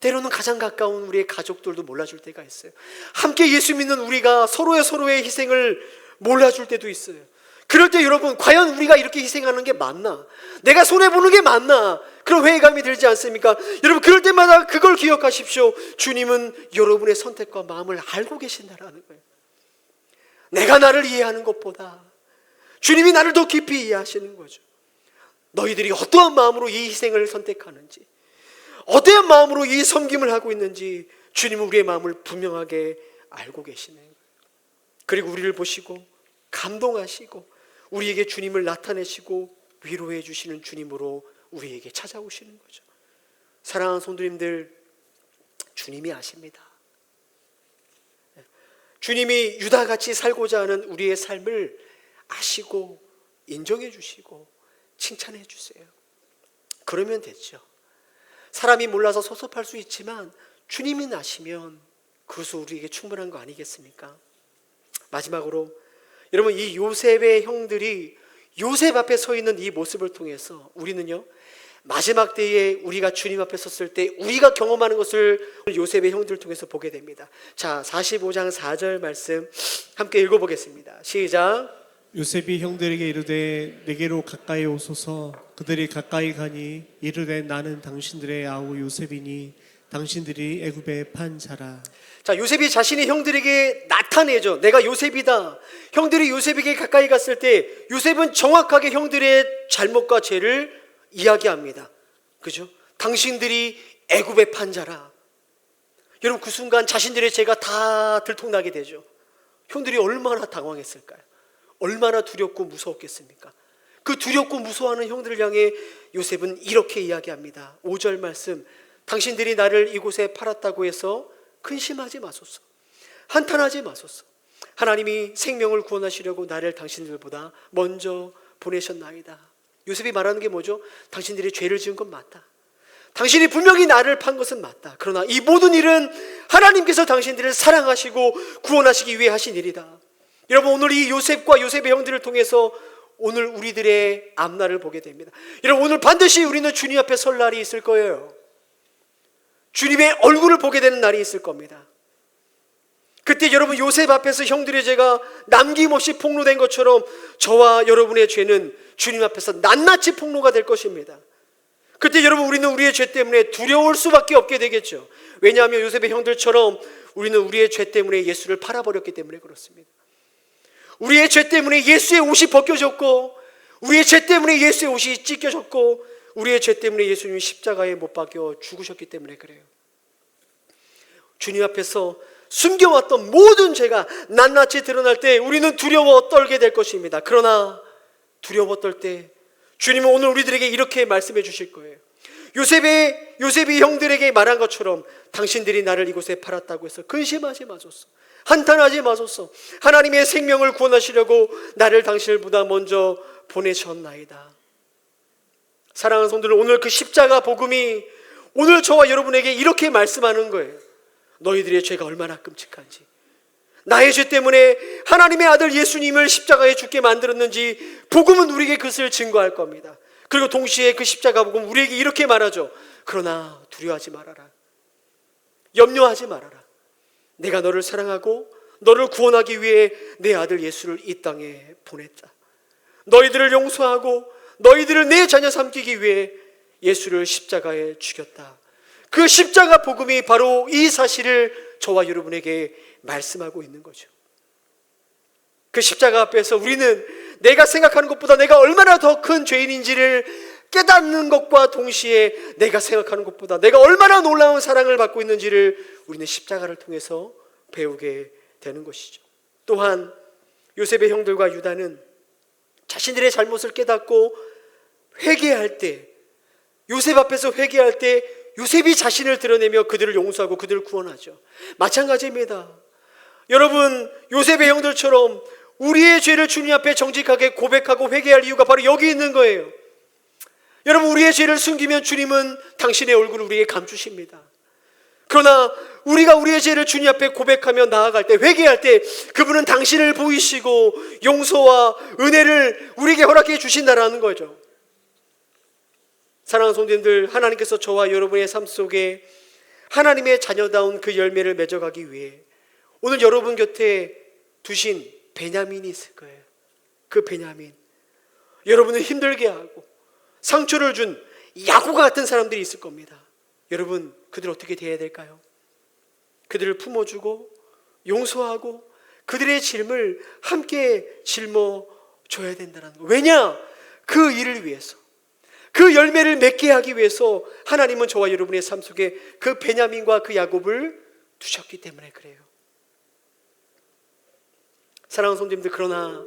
때로는 가장 가까운 우리의 가족들도 몰라줄 때가 있어요. 함께 예수 믿는 우리가 서로의 희생을 몰라줄 때도 있어요. 그럴 때 여러분, 과연 우리가 이렇게 희생하는 게 맞나? 내가 손해보는 게 맞나? 그런 회의감이 들지 않습니까? 여러분, 그럴 때마다 그걸 기억하십시오. 주님은 여러분의 선택과 마음을 알고 계신다라는 거예요. 내가 나를 이해하는 것보다 주님이 나를 더 깊이 이해하시는 거죠. 너희들이 어떠한 마음으로 이 희생을 선택하는지, 어떠한 마음으로 이 섬김을 하고 있는지 주님은 우리의 마음을 분명하게 알고 계시네요. 그리고 우리를 보시고 감동하시고 우리에게 주님을 나타내시고 위로해 주시는 주님으로 우리에게 찾아오시는 거죠. 사랑하는 성도님들, 주님이 아십니다. 주님이 유다같이 살고자 하는 우리의 삶을 아시고 인정해 주시고 칭찬해 주세요. 그러면 됐죠. 사람이 몰라서 섭섭할 수 있지만 주님이 아시면 그것은 우리에게 충분한 거 아니겠습니까? 마지막으로 여러분, 이 요셉의 형들이 요셉 앞에 서 있는 이 모습을 통해서 우리는요, 마지막 때에 우리가 주님 앞에 섰을 때 우리가 경험하는 것을 요셉의 형들을 통해서 보게 됩니다. 자, 45장 4절 말씀 함께 읽어보겠습니다. 시작. 요셉이 형들에게 이르되 내게로 가까이 오소서. 그들이 가까이 가니 이르되 나는 당신들의 아우 요셉이니 당신들이 애굽에 판 자라. 자, 요셉이 자신이 형들에게 나타내죠. 내가 요셉이다. 형들이 요셉에게 가까이 갔을 때 요셉은 정확하게 형들의 잘못과 죄를 이야기합니다. 그죠? 당신들이 애굽의 판자라. 여러분, 그 순간 자신들의 죄가 다 들통나게 되죠. 형들이 얼마나 당황했을까요? 얼마나 두렵고 무서웠겠습니까? 그 두렵고 무서워하는 형들을 향해 요셉은 이렇게 이야기합니다. 5절 말씀, 당신들이 나를 이곳에 팔았다고 해서 근심하지 마소서. 한탄하지 마소서. 하나님이 생명을 구원하시려고 나를 당신들보다 먼저 보내셨나이다. 요셉이 말하는 게 뭐죠? 당신들이 죄를 지은 건 맞다. 당신이 분명히 나를 판 것은 맞다. 그러나 이 모든 일은 하나님께서 당신들을 사랑하시고 구원하시기 위해 하신 일이다. 여러분, 오늘 이 요셉과 요셉의 형들을 통해서 오늘 우리들의 앞날을 보게 됩니다. 여러분, 오늘 반드시 우리는 주님 앞에 설 날이 있을 거예요. 주님의 얼굴을 보게 되는 날이 있을 겁니다. 그때 여러분, 요셉 앞에서 형들의 죄가 남김없이 폭로된 것처럼 저와 여러분의 죄는 주님 앞에서 낱낱이 폭로가 될 것입니다. 그때 여러분, 우리는 우리의 죄 때문에 두려울 수밖에 없게 되겠죠. 왜냐하면 요셉의 형들처럼 우리는 우리의 죄 때문에 예수를 팔아버렸기 때문에 그렇습니다. 우리의 죄 때문에 예수의 옷이 벗겨졌고, 우리의 죄 때문에 예수의 옷이 찢겨졌고, 우리의 죄 때문에 예수님이 십자가에 못 박혀 죽으셨기 때문에 그래요. 주님 앞에서 숨겨왔던 모든 죄가 낱낱이 드러날 때 우리는 두려워 떨게 될 것입니다. 그러나 두려워 떨 때 주님은 오늘 우리들에게 이렇게 말씀해 주실 거예요. 요셉이 형들에게 말한 것처럼 당신들이 나를 이곳에 팔았다고 해서 근심하지 마소서. 한탄하지 마소서. 하나님의 생명을 구원하시려고 나를 당신들보다 먼저 보내셨나이다. 사랑하는 성도들, 오늘 그 십자가 복음이 오늘 저와 여러분에게 이렇게 말씀하는 거예요. 너희들의 죄가 얼마나 끔찍한지, 나의 죄 때문에 하나님의 아들 예수님을 십자가에 죽게 만들었는지 복음은 우리에게 그것을 증거할 겁니다. 그리고 동시에 그 십자가 복음 우리에게 이렇게 말하죠. 그러나 두려워하지 말아라. 염려하지 말아라. 내가 너를 사랑하고 너를 구원하기 위해 내 아들 예수를 이 땅에 보냈다. 너희들을 용서하고 너희들을 내 자녀 삼기기 위해 예수를 십자가에 죽였다. 그 십자가 복음이 바로 이 사실을 저와 여러분에게 말씀하고 있는 거죠. 그 십자가 앞에서 우리는 내가 생각하는 것보다 내가 얼마나 더 큰 죄인인지를 깨닫는 것과 동시에 내가 생각하는 것보다 내가 얼마나 놀라운 사랑을 받고 있는지를 우리는 십자가를 통해서 배우게 되는 것이죠. 또한 요셉의 형들과 유다는 자신들의 잘못을 깨닫고 회개할 때, 요셉 앞에서 회개할 때 요셉이 자신을 드러내며 그들을 용서하고 그들을 구원하죠. 마찬가지입니다. 여러분, 요셉의 형들처럼 우리의 죄를 주님 앞에 정직하게 고백하고 회개할 이유가 바로 여기 있는 거예요. 여러분, 우리의 죄를 숨기면 주님은 당신의 얼굴을 우리에게 감추십니다. 그러나 우리가 우리의 죄를 주님 앞에 고백하며 나아갈 때, 회개할 때 그분은 당신을 보이시고 용서와 은혜를 우리에게 허락해 주신다라는 거죠. 사랑하는 성도님들, 하나님께서 저와 여러분의 삶 속에 하나님의 자녀다운 그 열매를 맺어가기 위해 오늘 여러분 곁에 두신 베냐민이 있을 거예요. 그 베냐민, 여러분을 힘들게 하고 상처를 준 야고가 같은 사람들이 있을 겁니다. 여러분, 그들 어떻게 대해야 될까요? 그들을 품어주고 용서하고 그들의 짐을 함께 짊어줘야 된다는 거예요. 왜냐? 그 일을 위해서, 그 열매를 맺게 하기 위해서 하나님은 저와 여러분의 삶 속에 그 베냐민과 그 야곱을 두셨기 때문에 그래요. 사랑하는 성도님들, 그러나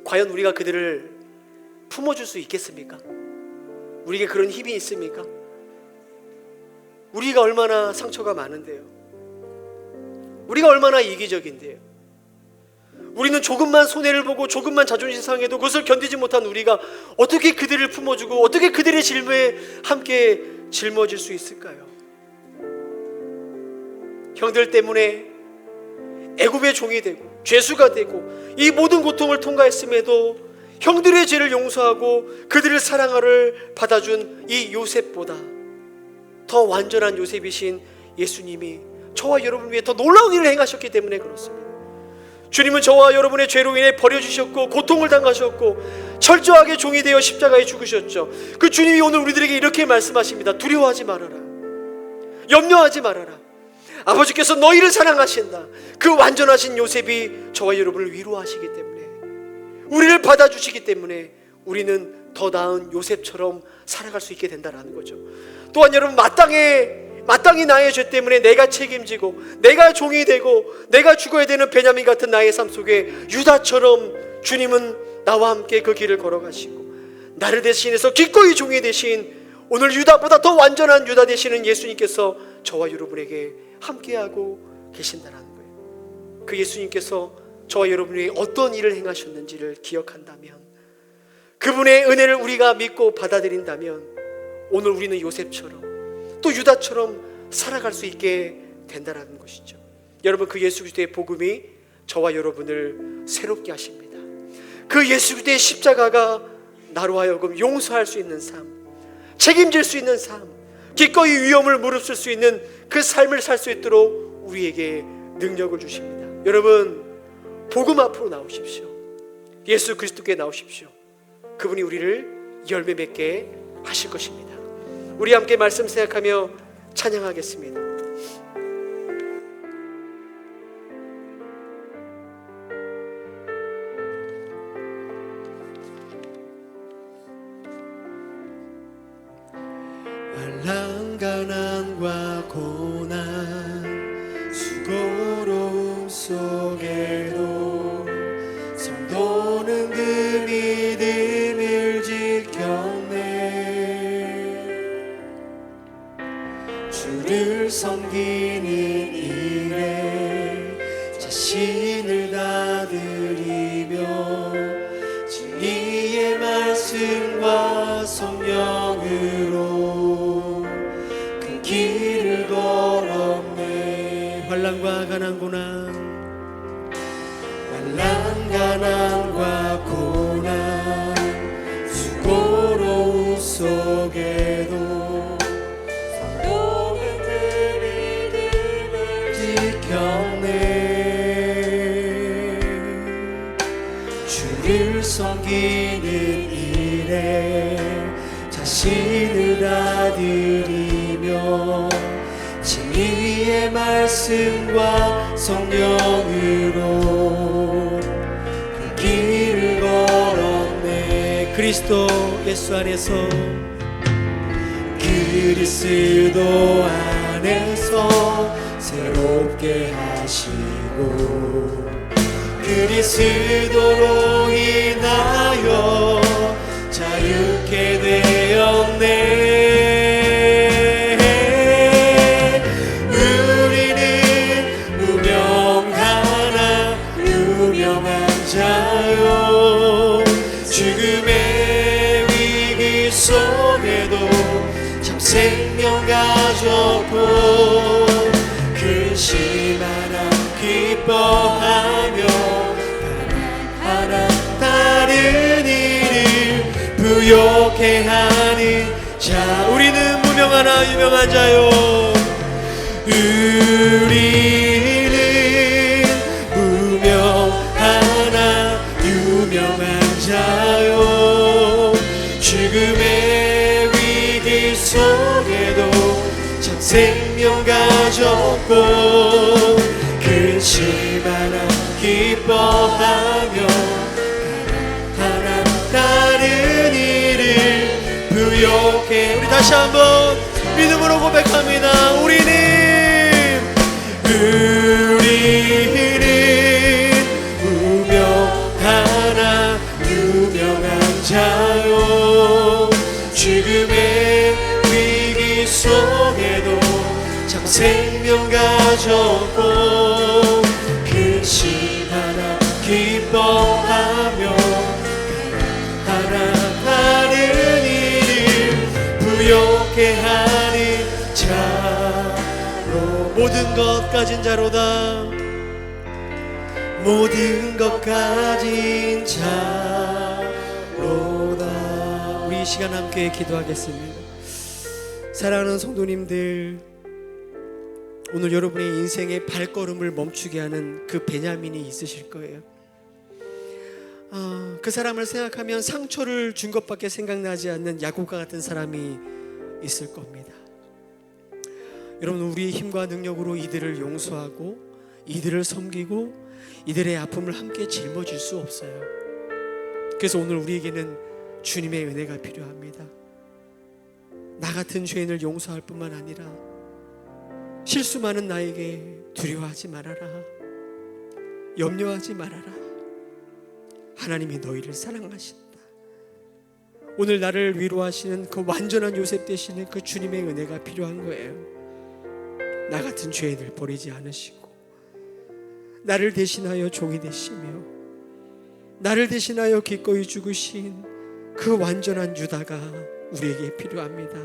과연 우리가 그들을 품어줄 수 있겠습니까? 우리에게 그런 힘이 있습니까? 우리가 얼마나 상처가 많은데요. 우리가 얼마나 이기적인데요. 우리는 조금만 손해를 보고 조금만 자존심 상해도 그것을 견디지 못한 우리가 어떻게 그들을 품어주고 어떻게 그들의 질무에 함께 짊어질 수 있을까요? 형들 때문에 애굽의 종이 되고 죄수가 되고 이 모든 고통을 통과했음에도 형들의 죄를 용서하고 그들을 사랑하를 받아준 이 요셉보다 더 완전한 요셉이신 예수님이 저와 여러분 위해 더 놀라운 일을 행하셨기 때문에 그렇습니다. 주님은 저와 여러분의 죄로 인해 버려주셨고 고통을 당하셨고 철저하게 종이 되어 십자가에 죽으셨죠. 그 주님이 오늘 우리들에게 이렇게 말씀하십니다. 두려워하지 말아라. 염려하지 말아라. 아버지께서 너희를 사랑하신다. 그 완전하신 요셉이 저와 여러분을 위로하시기 때문에, 우리를 받아주시기 때문에 우리는 더 나은 요셉처럼 살아갈 수 있게 된다는 거죠. 또한 여러분, 마땅히 나의 죄 때문에 내가 책임지고 내가 종이 되고 내가 죽어야 되는 베냐민 같은 나의 삶 속에 유다처럼 주님은 나와 함께 그 길을 걸어가시고 나를 대신해서 기꺼이 종이 되신 오늘 유다보다 더 완전한 유다 되시는 예수님께서 저와 여러분에게 함께하고 계신다는 거예요. 그 예수님께서 저와 여러분이 어떤 일을 행하셨는지를 기억한다면, 그분의 은혜를 우리가 믿고 받아들인다면 오늘 우리는 요셉처럼 또 유다처럼 살아갈 수 있게 된다는 것이죠. 여러분, 그 예수 그리스도의 복음이 저와 여러분을 새롭게 하십니다. 그 예수 그리스도의 십자가가 나로 하여금 용서할 수 있는 삶, 책임질 수 있는 삶, 기꺼이 위험을 무릅쓸 수 있는 그 삶을 살 수 있도록 우리에게 능력을 주십니다. 여러분, 복음 앞으로 나오십시오. 예수 그리스도께 나오십시오. 그분이 우리를 열매 맺게 하실 것입니다. 우리 함께 말씀 생각하며 찬양하겠습니다. 환난 가난과 고난 수고로움 속에도 성도는 그 믿음을 지켰네. 주를 섬기는 일에 자신을 다 드리며 진리의 말씀과 성령으로 그 길을 걸었네. 환난과 가난 고난, 환난 가난과 고난 수고로움 속에도 성도는 그 믿음을 지켰네. 주를 섬기는 일에 자신을 다 드리며 진리의 말씀과 성령으로 그 길을 걸었네. 그리스도 예수 안에서, 그리스도 안에서 새롭게 하시고 그리스도로 인하여 자유케 되었네. 우리는 무명하나 유명한 자요. 죽음의 위기 속에도 참 생명 가졌고 근심하나 기뻐하며 하나 다른 일을 부욕해 하는 자. 우리는 무명하나 유명한 자요. 우리는 무명하나 유명한 자요. 죽음의 위기 속에도 참 생명 가졌고 근심하나 기뻐하며 하나 다른 일을 부요케. 우리 다시 한번 믿음으로 고백합니다. 우리는 무명하나 유명한 자요. 죽음의 위기 속에도 참 생명 가졌고 근심 하나 기뻐하며 하나하는 일을 부요케 하는 자로. 모든 것 가진 자로다. 모든 것 가진 자로다. 우리 이 시간 함께 기도하겠습니다. 사랑하는 성도님들, 오늘 여러분의 인생의 발걸음을 멈추게 하는 그 베냐민이 있으실 거예요. 그 사람을 생각하면 상처를 준 것밖에 생각나지 않는 야곱과 같은 사람이 있을 겁니다. 여러분, 우리의 힘과 능력으로 이들을 용서하고 이들을 섬기고 이들의 아픔을 함께 짊어질 수 없어요. 그래서 오늘 우리에게는 주님의 은혜가 필요합니다. 나 같은 죄인을 용서할 뿐만 아니라 실수 많은 나에게 두려워하지 말아라, 염려하지 말아라. 하나님이 너희를 사랑하신다. 오늘 나를 위로하시는 그 완전한 요셉 되시는 그 주님의 은혜가 필요한 거예요. 나 같은 죄인을 버리지 않으시고 나를 대신하여 종이 되시며 나를 대신하여 기꺼이 죽으신 그 완전한 유다가 우리에게 필요합니다.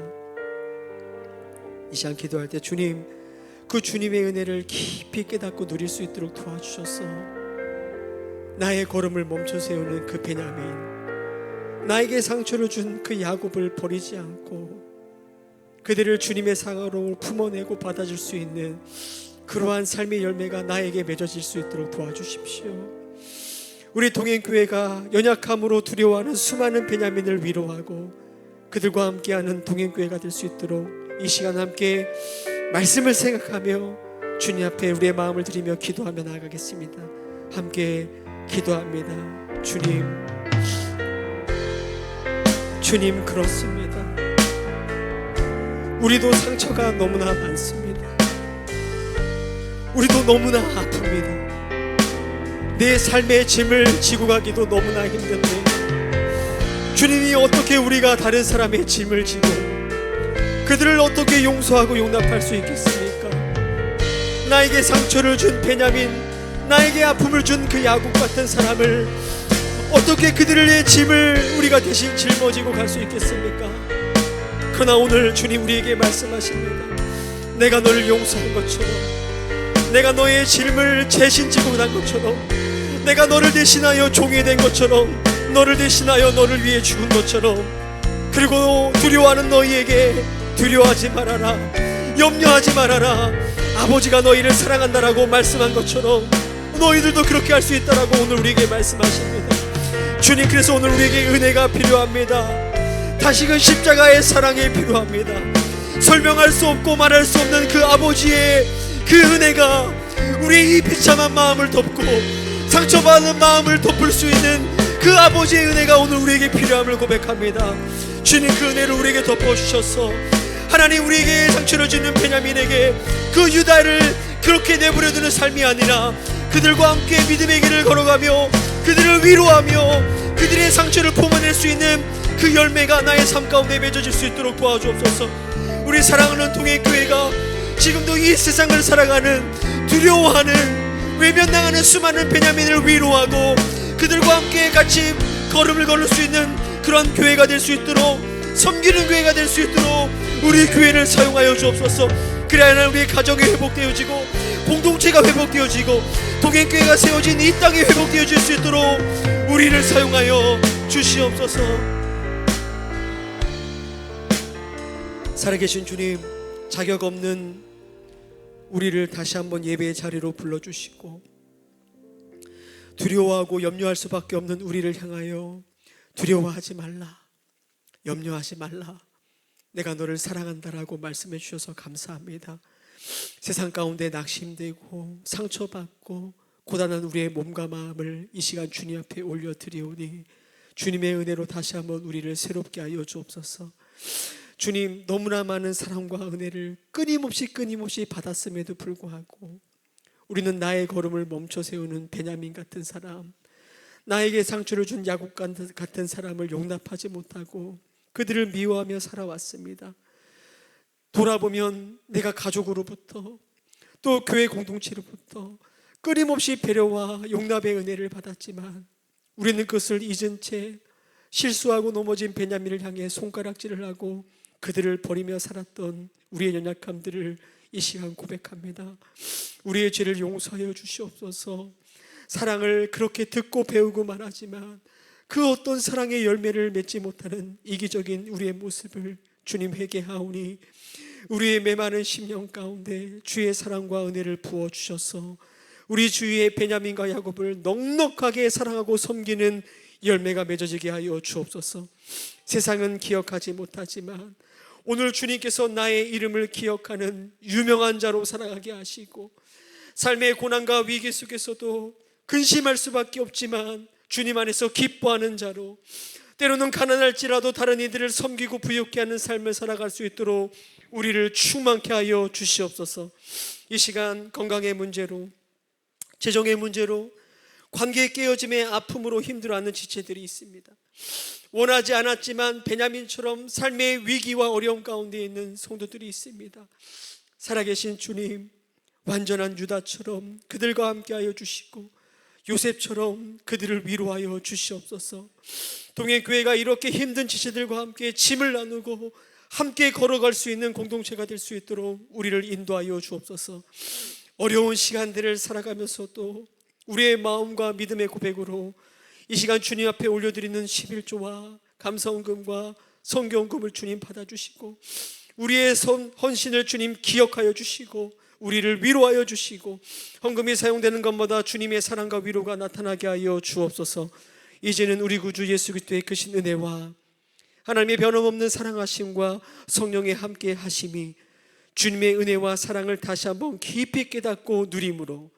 이 시간 기도할 때 주님, 그 주님의 은혜를 깊이 깨닫고 누릴 수 있도록 도와주셔서 나의 걸음을 멈춰 세우는 그 베냐민, 나에게 상처를 준 그 야곱을 버리지 않고 그들을 주님의 사랑으로 품어내고 받아줄 수 있는 그러한 삶의 열매가 나에게 맺어질 수 있도록 도와주십시오. 우리 동행교회가 연약함으로 두려워하는 수많은 베냐민을 위로하고 그들과 함께하는 동행교회가 될 수 있도록 이 시간 함께 말씀을 생각하며 주님 앞에 우리의 마음을 드리며 기도하며 나아가겠습니다. 함께 기도합니다. 주님 그렇습니다. 우리도 상처가 너무나 많습니다. 우리도 너무나 아픕니다. 내 삶의 짐을 지고 가기도 너무나 힘든데 주님이 어떻게 우리가 다른 사람의 짐을 지고 그들을 어떻게 용서하고 용납할 수 있겠습니까? 나에게 상처를 준 베냐민, 나에게 아픔을 준 그 야곱 같은 사람을 어떻게 그들의 짐을 우리가 대신 짊어지고 갈 수 있겠습니까? 그러나 오늘 주님 우리에게 말씀하십니다. 내가 너를 용서한 것처럼, 내가 너의 짐을 대신 지고 난 것처럼, 내가 너를 대신하여 종이 된 것처럼, 너를 대신하여 너를 위해 죽은 것처럼, 그리고 두려워하는 너희에게 두려워하지 말아라, 염려하지 말아라, 아버지가 너희를 사랑한다라고 말씀한 것처럼 너희들도 그렇게 할 수 있다라고 오늘 우리에게 말씀하십니다. 주님, 그래서 오늘 우리에게 은혜가 필요합니다. 다시금 십자가의 사랑이 필요합니다. 설명할 수 없고 말할 수 없는 그 아버지의 그 은혜가 우리의 이 비참한 마음을 덮고 상처받은 마음을 덮을 수 있는 그 아버지의 은혜가 오늘 우리에게 필요함을 고백합니다. 주님, 그 은혜를 우리에게 덮어주셔서 하나님, 우리에게 상처를 주는 베냐민에게 그 유다를 그렇게 내버려두는 삶이 아니라 그들과 함께 믿음의 길을 걸어가며 그들을 위로하며 그들의 상처를 품어낼 수 있는 그 열매가 나의 삶 가운데 맺어질 수 있도록 도와주옵소서. 우리 사랑하는 동행교회가 지금도 이 세상을 살아가는, 두려워하는, 외면당하는 수많은 베냐민을 위로하고 그들과 함께 같이 걸음을 걸을 수 있는 그런 교회가 될 수 있도록, 섬기는 교회가 될 수 있도록 우리 교회를 사용하여 주옵소서. 그래야 우리의 가정이 회복되어지고 공동체가 회복되어지고 동행교회가 세워진 이 땅이 회복되어질 수 있도록 우리를 사용하여 주시옵소서. 살아계신 주님, 자격 없는 우리를 다시 한번 예배의 자리로 불러주시고 두려워하고 염려할 수밖에 없는 우리를 향하여 두려워하지 말라, 염려하지 말라, 내가 너를 사랑한다라고 말씀해 주셔서 감사합니다. 세상 가운데 낙심되고 상처받고 고단한 우리의 몸과 마음을 이 시간 주님 앞에 올려드리오니 주님의 은혜로 다시 한번 우리를 새롭게 하여 주옵소서. 주님, 너무나 많은 사랑과 은혜를 끊임없이 받았음에도 불구하고 우리는 나의 걸음을 멈춰 세우는 베냐민 같은 사람, 나에게 상처를 준 야곱 같은 사람을 용납하지 못하고 그들을 미워하며 살아왔습니다. 돌아보면 내가 가족으로부터 또 교회 공동체로부터 끊임없이 배려와 용납의 은혜를 받았지만 우리는 그것을 잊은 채 실수하고 넘어진 베냐민을 향해 손가락질을 하고 그들을 버리며 살았던 우리의 연약함들을 이 시간 고백합니다. 우리의 죄를 용서하여 주시옵소서. 사랑을 그렇게 듣고 배우고 말하지만 그 어떤 사랑의 열매를 맺지 못하는 이기적인 우리의 모습을 주님 회개하오니 우리의 메마른 심령 가운데 주의 사랑과 은혜를 부어주셔서 우리 주위의 베냐민과 야곱을 넉넉하게 사랑하고 섬기는 열매가 맺어지게 하여 주옵소서. 세상은 기억하지 못하지만 오늘 주님께서 나의 이름을 기억하는 유명한 자로 살아가게 하시고 삶의 고난과 위기 속에서도 근심할 수밖에 없지만 주님 안에서 기뻐하는 자로, 때로는 가난할지라도 다른 이들을 섬기고 부욕케 하는 삶을 살아갈 수 있도록 우리를 충만케 하여 주시옵소서. 이 시간 건강의 문제로, 재정의 문제로, 관계의 깨어짐의 아픔으로 힘들어하는 지체들이 있습니다. 원하지 않았지만 베냐민처럼 삶의 위기와 어려움 가운데 있는 성도들이 있습니다. 살아계신 주님, 완전한 유다처럼 그들과 함께하여 주시고 요셉처럼 그들을 위로하여 주시옵소서. 동행교회가 이렇게 힘든 지체들과 함께 짐을 나누고 함께 걸어갈 수 있는 공동체가 될 수 있도록 우리를 인도하여 주옵소서. 어려운 시간들을 살아가면서도 우리의 마음과 믿음의 고백으로 이 시간 주님 앞에 올려드리는 11조와 감사원금과 성경금을 주님 받아주시고 우리의 헌신을 주님 기억하여 주시고 우리를 위로하여 주시고 헌금이 사용되는 것마다 주님의 사랑과 위로가 나타나게 하여 주옵소서. 이제는 우리 구주 예수 그리스도의 크신 은혜와 하나님의 변함없는 사랑하심과 성령의 함께 하심이 주님의 은혜와 사랑을 다시 한번 깊이 깨닫고 누림으로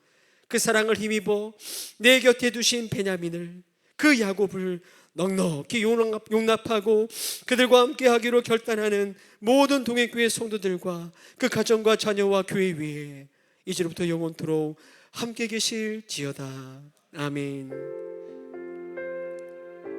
그 사랑을 힘입어 내 곁에 두신 베냐민을, 그 야곱을 넉넉히 용납하고 그들과 함께 하기로 결단하는 모든 동행교회 성도들과 그 가정과 자녀와 교회 위에 이제로부터 영원토록 함께 계실지어다. 아멘.